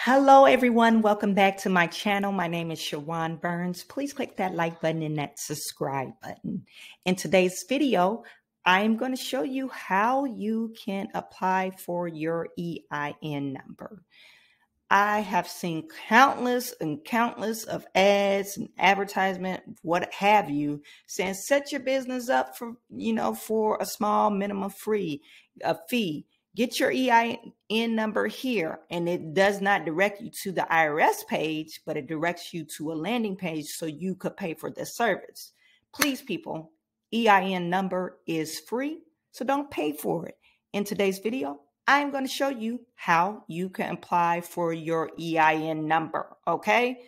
Hello, everyone. Welcome back to my channel. My name is Chawanne Burns. Please click that like button and that subscribe button. In today's video, I'm going to show you how you can apply for your EIN number. I have seen countless of ads and advertisement, what have you, saying set your business up for a small minimum fee. Get your EIN number here, and it does not direct you to the IRS page, but it directs you to a landing page so you could pay for this service. Please, people, EIN number is free, so don't pay for it. In today's video, I'm going to show you how you can apply for your EIN number, okay?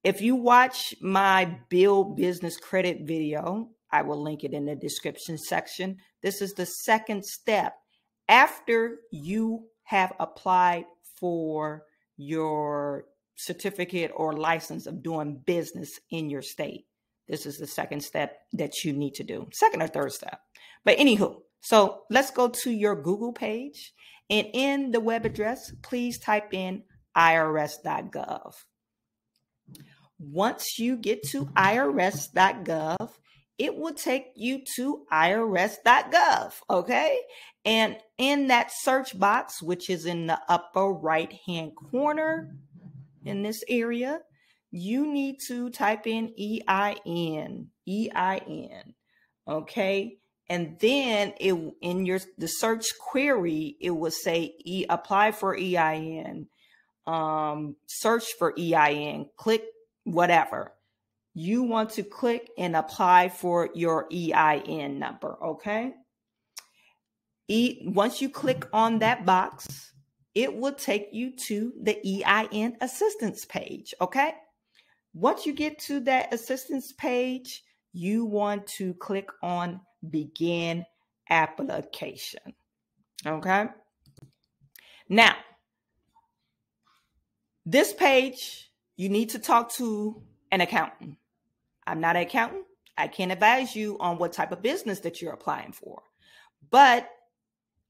If you watch my Build Business Credit video, I will link it in the description section. This is the second step. After you have applied for your certificate or license of doing business in your state, this is the second step that you need to do, second or third step. But anywho, so let's go to your Google page, and in the web address, please type in irs.gov. Once you get to irs.gov, it will take you to irs.gov, okay? And in that search box, which is in the upper right-hand corner in this area, you need to type in EIN, okay? And then in the search query, it will say apply for EIN, search for EIN, click whatever. You want to click and apply for your EIN number, okay? Once you click on that box, it will take you to the EIN assistance page, okay? Once you get to that assistance page, you want to click on Begin Application, okay? Now, this page, you need to talk to an accountant. I'm not an accountant. I can't advise you on what type of business that you're applying for. But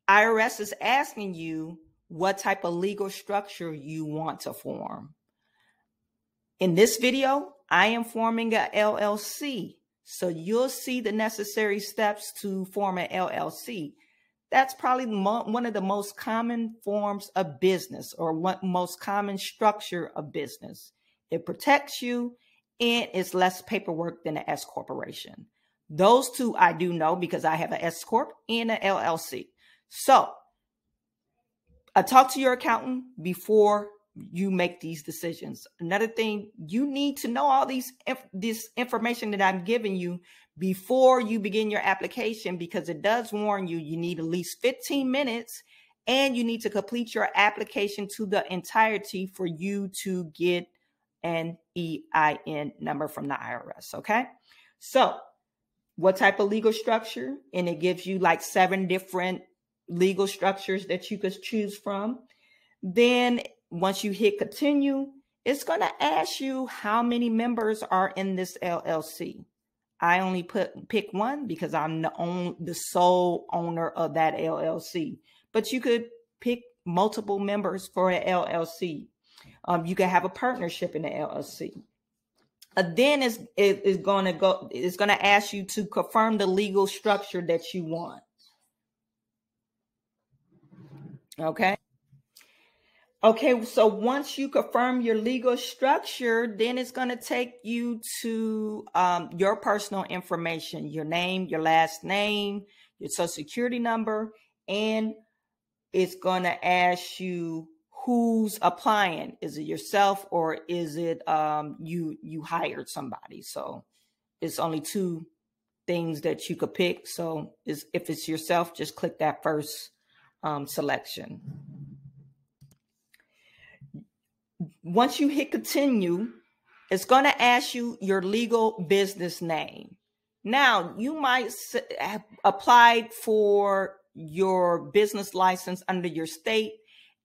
IRS is asking you what type of legal structure you want to form. In this video, I am forming a LLC. So you'll see the necessary steps to form an LLC. That's probably one of the most common forms of business, or most common structure of business. It protects you, and it's less paperwork than an S corporation. Those two I do know because I have an S corp and an LLC. So talk to your accountant before you make these decisions. Another thing, you need to know all this information that I'm giving you before you begin your application, because it does warn you, you need at least 15 minutes and you need to complete your application to the entirety for you to get an EIN number from the IRS, okay? So what type of legal structure? And it gives you like 7 different legal structures that you could choose from. Then once you hit continue, it's going to ask you how many members are in this LLC. I only pick one because I'm the sole owner of that LLC. But you could pick multiple members for an LLC. You can have a partnership in the LLC. Then it's going to ask you to confirm the legal structure that you want. Okay. Okay, so once you confirm your legal structure, then it's going to take you to your personal information, your name, your last name, your social security number, and it's going to ask you who's applying. Is it yourself, or is it you hired somebody? So it's only 2 things that you could pick. So if it's yourself, just click that first selection. Once you hit continue, it's going to ask you your legal business name. Now, you might have applied for your business license under your state,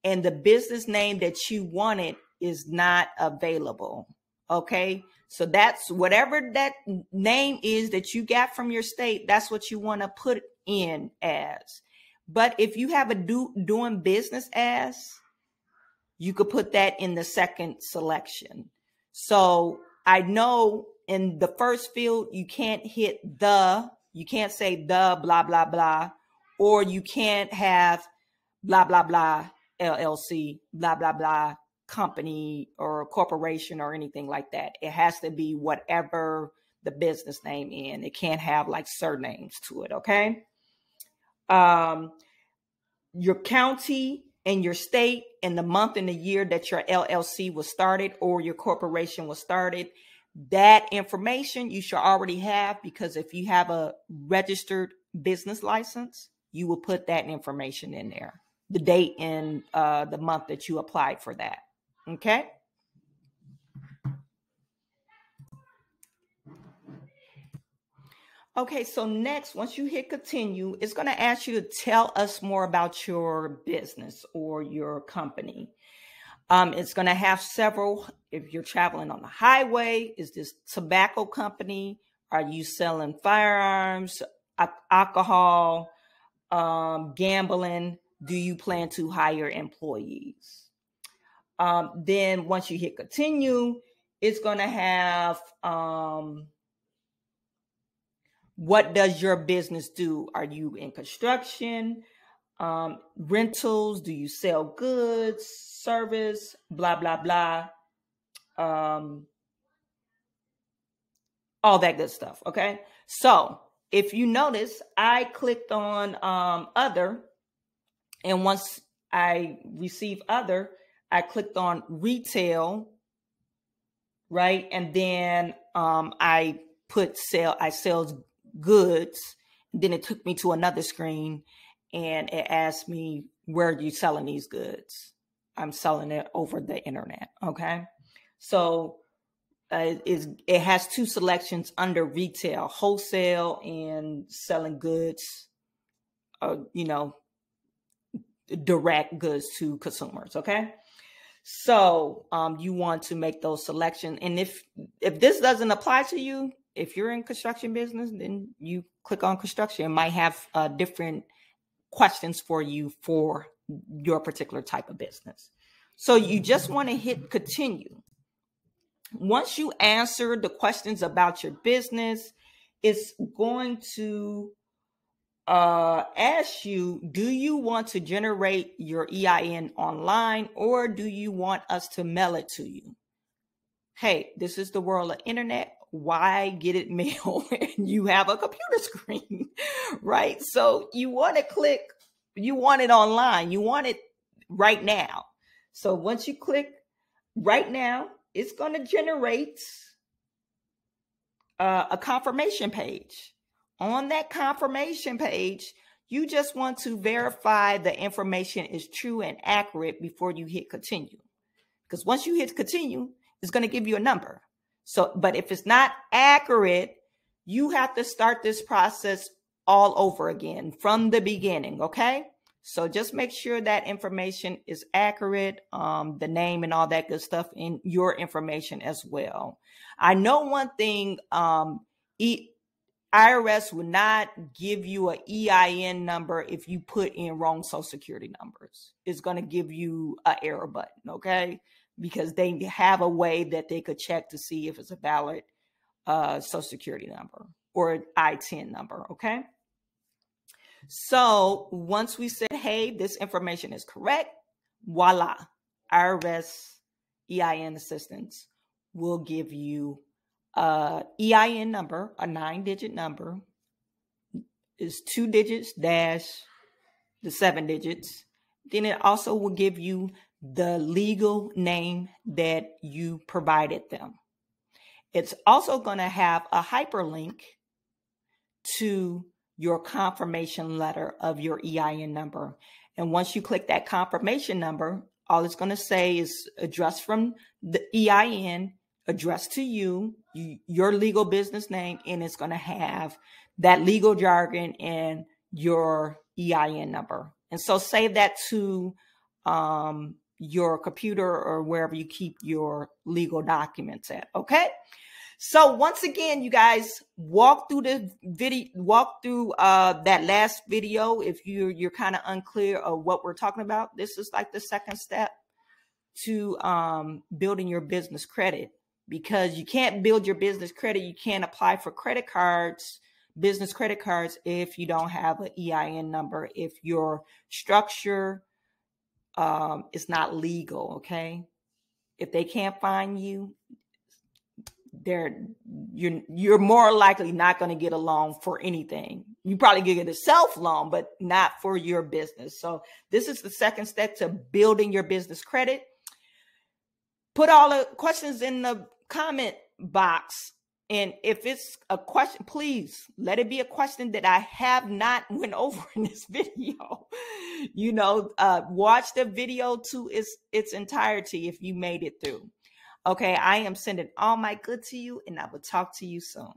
and the business name that you wanted is not available. Okay, so that's whatever that name is that you got from your state, that's what you want to put in as. But if you have a doing business as, you could put that in the second selection. So I know in the first field, you can't hit you can't say the blah, blah, blah, or you can't have blah, blah, blah, LLC, blah, blah, blah, company or corporation or anything like that. It has to be whatever the business name in. It can't have like surnames to it, okay? Your county and your state and the month and the year that your LLC was started or your corporation was started, that information you should already have, because if you have a registered business license, you will put that information in there, the date and the month that you applied for that. Okay. Okay, so next, once you hit continue, it's going to ask you to tell us more about your business or your company. It's going to have several. If you're traveling on the highway, is this tobacco company? Are you selling firearms, alcohol, gambling? Do you plan to hire employees? Then once you hit continue, it's going to have what does your business do? Are you in construction, rentals? Do you sell goods, service, blah, blah, blah. All that good stuff. Okay. So if you notice, I clicked on other. And once I receive other, I clicked on retail. Right. And then I put I sell goods. Then it took me to another screen and it asked me, where are you selling these goods? I'm selling it over the internet. Okay. So it has two selections under retail, wholesale and selling goods, direct goods to consumers. Okay. So you want to make those selections. And if this doesn't apply to you, if you're in construction business, then you click on construction. It might have different questions for you for your particular type of business. So you just want to hit continue. Once you answer the questions about your business, it's going to ask you, do you want to generate your EIN online or do you want us to mail it to you? Hey, this is the world of internet. Why get it mailed when you have a computer screen, right? So you want to click, you want it online, you want it right now. So once you click right now, it's going to generate a confirmation page. On that confirmation page, you just want to verify the information is true and accurate before you hit continue. Because once you hit continue, it's going to give you a number. So, but if it's not accurate, you have to start this process all over again from the beginning. Okay. So just make sure that information is accurate, the name and all that good stuff in your information as well. I know one thing, IRS will not give you an EIN number if you put in wrong social security numbers. It's going to give you an error button, okay? Because they have a way that they could check to see if it's a valid social security number or ITIN number, okay? So once we said, hey, this information is correct, voila, IRS EIN assistance will give you EIN number, a 9-digit number, is 2 digits dash the 7 digits. Then it also will give you the legal name that you provided them. It's also going to have a hyperlink to your confirmation letter of your EIN number. And once you click that confirmation number, all it's going to say is address from the EIN, address to you, your legal business name, and it's going to have that legal jargon and your EIN number. And so save that to your computer or wherever you keep your legal documents at. Okay. So once again, you guys walk through the video, that last video. If you're kind of unclear of what we're talking about, this is like the second step. to building your business credit, because you can't build your business credit. You can't apply for credit cards, business credit cards, if you don't have an EIN number, if your structure is not legal. Okay. If they can't find you, you're more likely not going to get a loan for anything. You probably get a self loan, but not for your business. So this is the second step to building your business credit. Put all the questions in the comment box. And if it's a question, please let it be a question that I have not went over in this video. Watch the video to its entirety if you made it through. Okay, I am sending all my good to you, and I will talk to you soon.